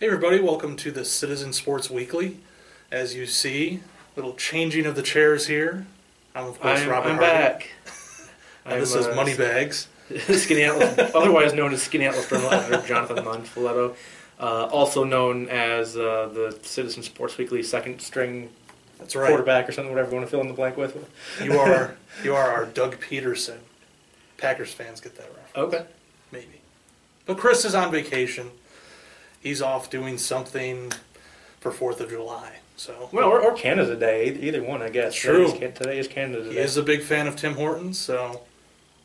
Hey everybody, welcome to the Citizen Sports Weekly. As you see, little changing of the chairs here. I'm of course Robert I'm Hardy. Back. And this is Moneybags. Skaneateles, otherwise known as Skaneateles Journal Editor Jonathan Monfiletto, also known as the Citizen Sports Weekly second string That's right. quarterback or something, whatever you want to fill in the blank with. You are our Doug Peterson. Packers fans get that reference. Okay. Maybe. But Chris is on vacation. He's off doing something for 4th of July. So Well, or Canada Day, either one, I guess. True. Today is Canada Day. He is a big fan of Tim Hortons, so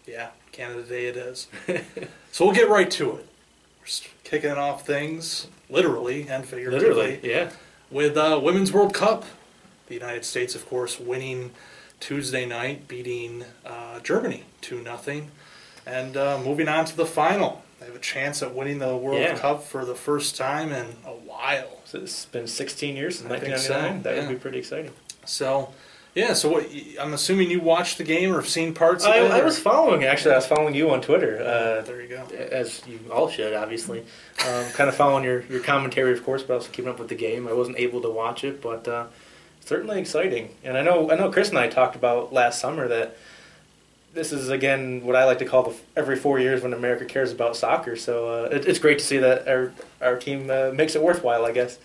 yeah, Canada Day it is. So we'll get right to it. We're just kicking off things, literally and figuratively. Literally, yeah. With Women's World Cup. The United States, of course, winning Tuesday night, beating Germany 2-0. And moving on to the final. They have a chance at winning the World Cup for the first time in a while. So it's been 16 years since I think 1999. so, That yeah. would be pretty exciting. So, yeah, so what, I'm assuming you watched the game or have seen parts of it? I was following, actually. I was following you on Twitter. There you go. As you all should, obviously. Kind of following your commentary, of course, but also keeping up with the game. I wasn't able to watch it, but certainly exciting. And I know Chris and I talked about last summer that this is, again, what I like to call the every 4 years when America cares about soccer. So it's great to see that our team makes it worthwhile, I guess.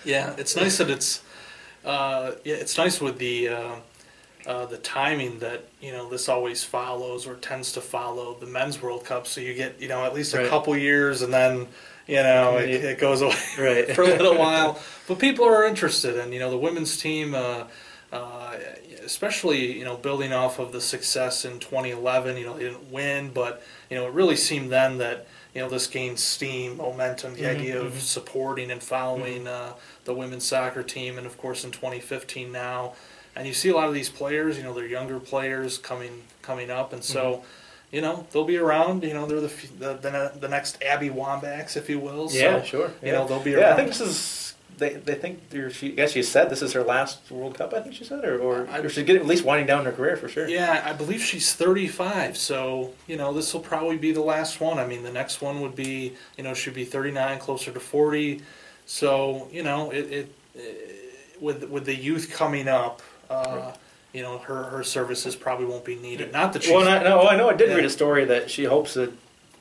Yeah, it's nice that it's it's nice with the timing that this always follows or tends to follow the Men's World Cup. So you get at least a couple years, and then it goes away for a little while. But people are interested, and the women's team. Especially, building off of the success in 2011, they didn't win, but, it really seemed then that, this gained steam, momentum, the idea of supporting and following the women's soccer team, and of course in 2015 now. And you see a lot of these players, they're younger players coming up, and so, they'll be around, they're the next Abby Wambachs, if you will. Yeah, so, sure. They'll be around. Yeah, I think this is... They think I guess she said this is her last World Cup. I think she said, or she's getting at least winding down her career for sure. Yeah, I believe she's 35. So this will probably be the last one. I mean, the next one would be she'd be 39, closer to 40. So with the youth coming up, her services probably won't be needed. Not that she's... Well, I know I did read a story that she hopes that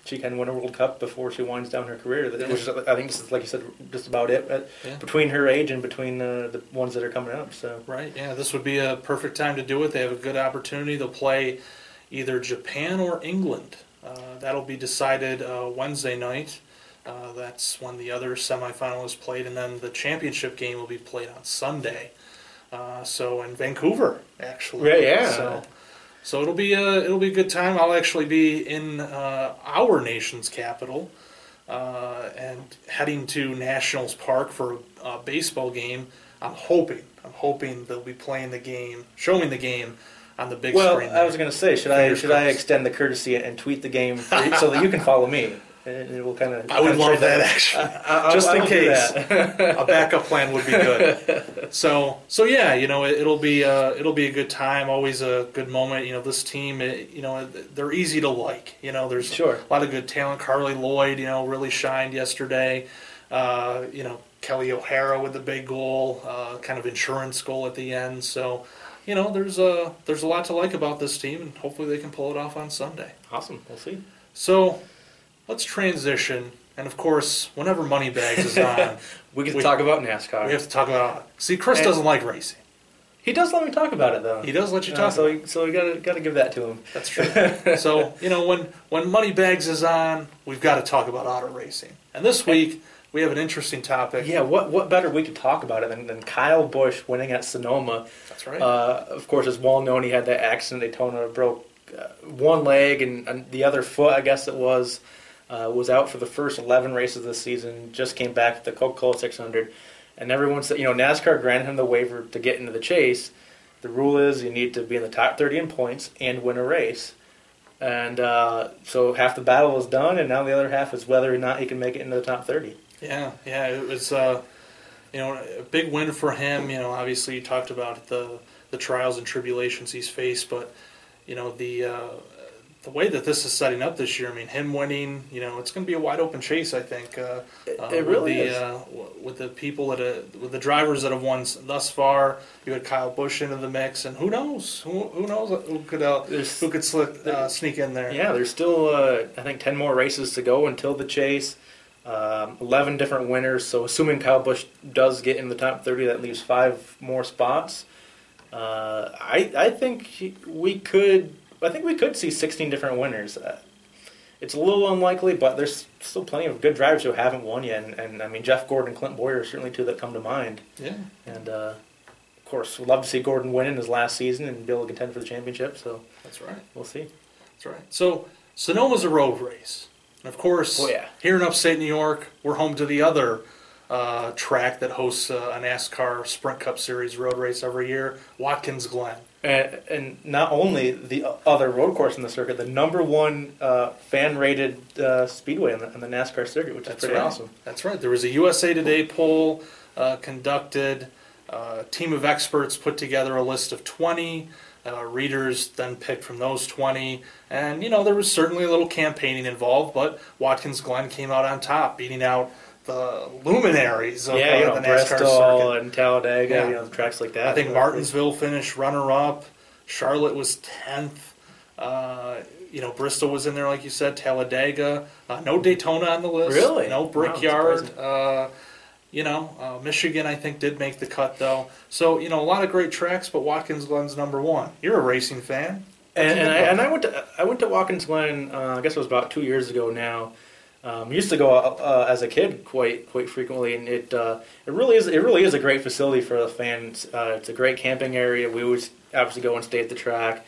she can win a World Cup before she winds down her career. Which I think this is, like you said, just about it. Between her age and between the ones that are coming up. So right, yeah, this would be a perfect time to do it. They have a good opportunity. They'll play either Japan or England. That'll be decided Wednesday night. That's when the other semifinal is played, and then the championship game will be played on Sunday. So in Vancouver, actually. Right, yeah. So it'll be a good time. I'll actually be in our nation's capital and heading to Nationals Park for a baseball game. I'm hoping they'll be playing the game, showing the game on the big screen. Well, I was going to say, should I extend the courtesy and tweet the game so that you can follow me? And it will kind of. I would love that actually, just in case. A backup plan would be good. So yeah, it'll be a good time. Always a good moment. This team, they're easy to like. There's a lot of good talent. Carly Lloyd, really shined yesterday. Kelly O'Hara with the big goal, kind of insurance goal at the end. So, there's a lot to like about this team, and hopefully they can pull it off on Sunday. Awesome, we'll see. So. Let's transition, and of course, whenever Moneybags is on, we can talk about NASCAR. We have to talk about. See, Chris doesn't like racing. He does let me talk about it, though. He does let you talk. So we gotta give that to him. That's true. So when Moneybags is on, we've got to talk about auto racing. And this week we have an interesting topic. Yeah, what better week to talk about it than Kyle Busch winning at Sonoma? That's right. Of course, it's well known he had that accident at Daytona, broke one leg and the other foot, I guess it was out for the first 11 races this season, just came back with the Coca-Cola 600. And everyone said, NASCAR granted him the waiver to get into the chase. The rule is you need to be in the top 30 in points and win a race. And so half the battle is done, and now the other half is whether or not he can make it into the top 30. Yeah, it was a big win for him. Obviously you talked about the trials and tribulations he's faced, but the the way that this is setting up this year, I mean, him winning, it's going to be a wide open chase. I think it really is. With the people with the drivers that have won thus far. You had Kyle Busch into the mix, and who knows? Who knows who could sneak in there? Yeah, there's still I think 10 more races to go until the chase. 11 different winners. So assuming Kyle Busch does get in the top 30, that leaves 5 more spots. I think we could see 16 different winners. It's a little unlikely, but there's still plenty of good drivers who haven't won yet. And I mean, Jeff Gordon and Clint Boyer are certainly two that come to mind. Yeah. And of course, we'd love to see Gordon win in his last season and be able to contend for the championship. So that's right. We'll see. That's right. So Sonoma's a road race. And of course, here in upstate New York, we're home to the other track that hosts a NASCAR Sprint Cup Series road race every year, Watkins Glen. And not only the other road course in the circuit, the number one fan-rated speedway on the NASCAR circuit, which is pretty awesome. That's right. There was a USA Today poll conducted. A team of experts put together a list of 20. Readers then picked from those 20. And, there was certainly a little campaigning involved, but Watkins Glen came out on top, beating out the luminaries of the NASCAR Bristol circuit. And Talladega, tracks like that. I think Martinsville finished runner-up. Charlotte was 10th. Bristol was in there, like you said. Talladega. No Daytona on the list. Really? No Brickyard. Michigan, I think, did make the cut, though. So, a lot of great tracks, but Watkins Glen's number one. You're a racing fan. And I went to Watkins Glen, I guess it was about 2 years ago now. Used to go as a kid quite frequently, and it really is a great facility for the fans. It's a great camping area. We always obviously go and stay at the track,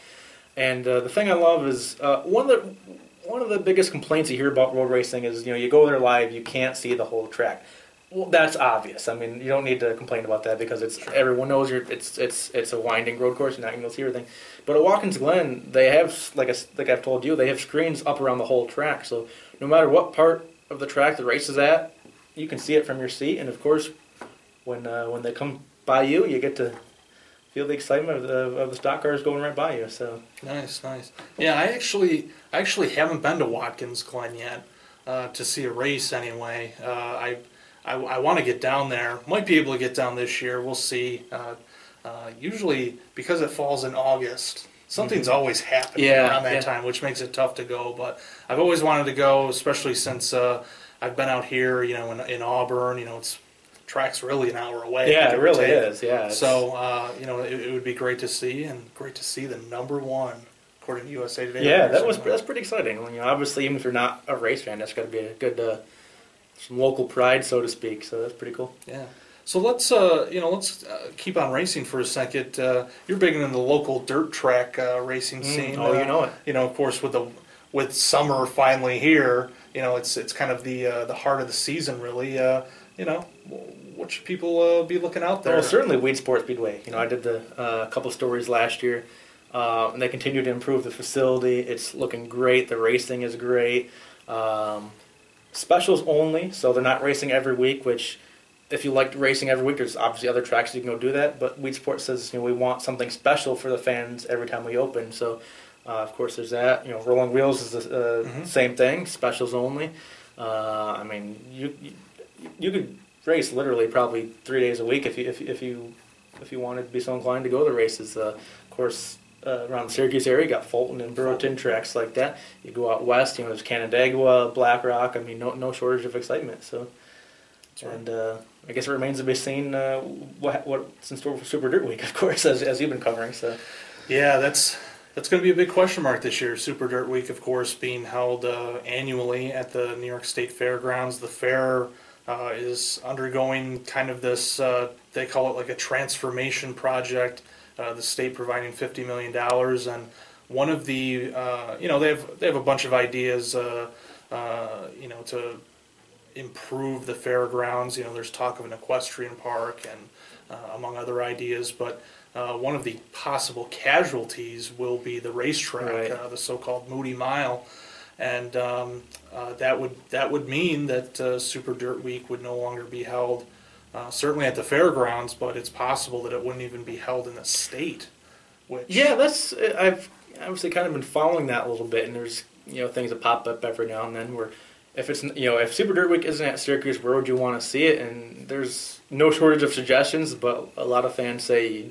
and the thing I love is one of the biggest complaints you hear about road racing is you go there live, you can't see the whole track. Well, that's obvious. I mean, you don't need to complain about that because everyone knows it's a winding road course. You're not going to see everything. But at Watkins Glen, they have like I've told you, they have screens up around the whole track. So no matter what part of the track the race is at, you can see it from your seat. And of course, when they come by you, you get to feel the excitement of the stock cars going right by you. So nice. Yeah, I actually haven't been to Watkins Glen yet to see a race anyway. I want to get down there. Might be able to get down this year. We'll see. Usually, because it falls in August, something's always happening around that time, which makes it tough to go. But I've always wanted to go, especially since I've been out here, in Auburn. It's track's really an hour away. Yeah, it really is. Yeah. So, it would be great to see, and great to see the number one, according to USA Today. Yeah, that's pretty exciting. Obviously, even if you're not a race fan, that's got to be a good. Some local pride, so to speak. So that's pretty cool. Yeah. So let's keep on racing for a second. You're big into the local dirt track racing scene. Oh, you know it. Of course, with summer finally here, it's kind of the heart of the season, really. What should people be looking out there? Well, certainly Weed Sport Speedway. I did a couple stories last year, and they continue to improve the facility. It's looking great. The racing is great. Specials only, so they're not racing every week, which if you like racing every week, there's obviously other tracks you can go do that, but Weed Sport says we want something special for the fans every time we open, so of course there's that. Rolling Wheels is the same thing, specials only. I mean, you could race literally probably 3 days a week if you wanted to be so inclined to go to the races. Of course, around the Syracuse area, you got Fulton and Burrowton, tracks like that. You go out west, there's Canandaigua, Black Rock. I mean, no shortage of excitement. So, and I guess it remains to be seen what's in store for Super Dirt Week, of course, as you've been covering. So, yeah, that's going to be a big question mark this year. Super Dirt Week, of course, being held annually at the New York State Fairgrounds. The fair is undergoing kind of this. They call it like a transformation project. The state providing $50 million, and one of the, they have a bunch of ideas, to improve the fairgrounds. There's talk of an equestrian park and among other ideas, but one of the possible casualties will be the racetrack, the so-called Moody Mile, and that would mean that Super Dirt Week would no longer be held. Certainly at the fairgrounds, but it's possible that it wouldn't even be held in the state. I've obviously kind of been following that a little bit, and there's things that pop up every now and then where if it's if Super Dirt Week isn't at Syracuse, where would you want to see it? And there's no shortage of suggestions, but a lot of fans say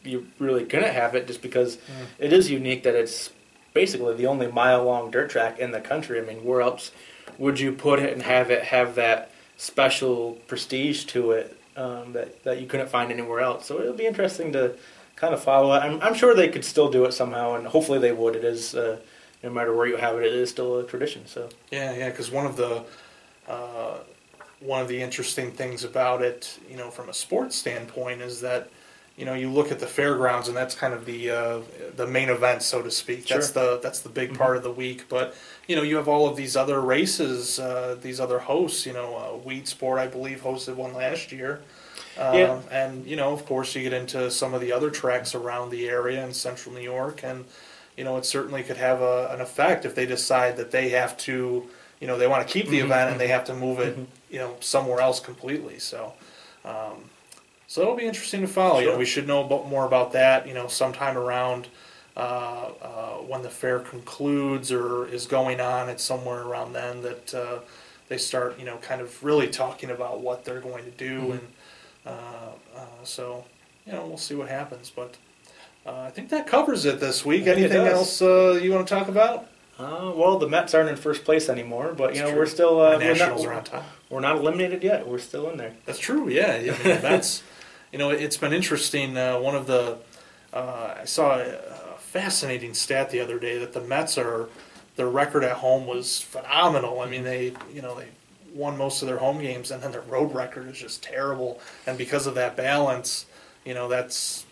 you really couldn't have it just because it is unique that it's basically the only mile-long dirt track in the country. I mean, where else would you put it and have that special prestige to it that you couldn't find anywhere else? So it'll be interesting to kind of follow it. I'm sure they could still do it somehow, and hopefully they would. It is, no matter where you have it, it is still a tradition. So yeah, because one of the interesting things about it, from a sports standpoint, is that you look at the fairgrounds, and that's kind of the main event, so to speak. Sure. That's the big part of the week. But you have all of these other races, these other hosts. Weed Sport, I believe, hosted one last year. And of course, you get into some of the other tracks around the area in Central New York, and it certainly could have an effect if they decide that they have to, they want to keep the event and they have to move it, somewhere else completely. So. So it'll be interesting to follow. Sure. We should know more about that. Sometime around when the fair concludes or is going on. It's somewhere around then that they start, kind of really talking about what they're going to do, and so we'll see what happens. But I think that covers it this week. Anything else you want to talk about? Well, the Mets aren't in first place anymore, but we're still Nationals are on top. We're not eliminated yet. We're still in there. That's true. Yeah, I mean, the Mets. It's been interesting. One of the I saw a fascinating stat the other day that the Mets their record at home was phenomenal. I mean, they won most of their home games, and then their road record is just terrible. And because of that balance, that's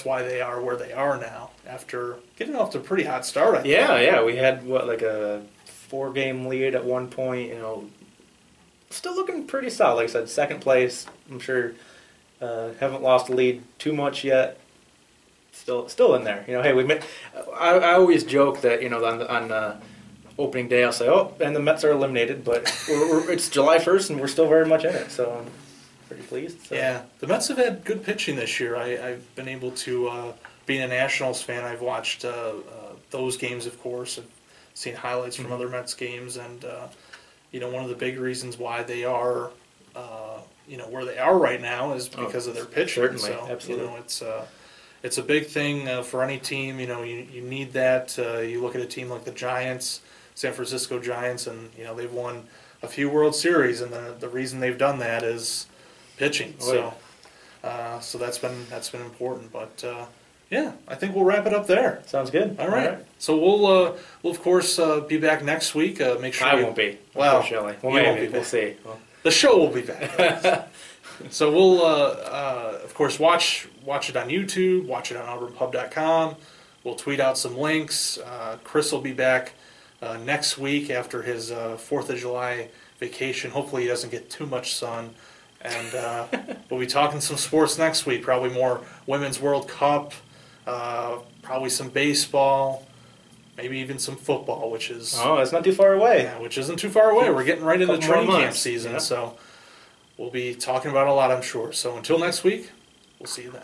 why they are where they are now after getting off to a pretty hot start. I think. Yeah. We had a 4-game lead at one point. Still looking pretty solid. Like I said, second place. I'm sure. Haven't lost the lead too much yet. Still in there. Hey, I always joke that on opening day I'll say, oh, and the Mets are eliminated, but it's July 1st and we're still very much in it. So I'm pretty pleased. So. Yeah, the Mets have had good pitching this year. I've been able to, being a Nationals fan, I've watched those games, of course, and seen highlights from other Mets games, and one of the big reasons why they are. Where they are right now is because of their pitching. Certainly, so, absolutely. It's a big thing for any team. You need that. You look at a team like the Giants, San Francisco Giants, and they've won a few World Series, and the reason they've done that is pitching. So that's been important. But I think we'll wrap it up there. Sounds good. All right. So we'll of course be back next week. Make sure I won't be. Well, unfortunately. We'll see. Well. The show will be back. So we'll, of course, watch it on YouTube, watch it on auburnpub.com. We'll tweet out some links. Chris will be back next week after his 4th of July vacation. Hopefully he doesn't get too much sun. And we'll be talking some sports next week, probably more Women's World Cup, probably some baseball, maybe even some football, which is... Oh, that's not too far away. Yeah, which isn't too far away. We're getting right into training camp season, yeah. So we'll be talking about a lot, I'm sure. So until next week, we'll see you then.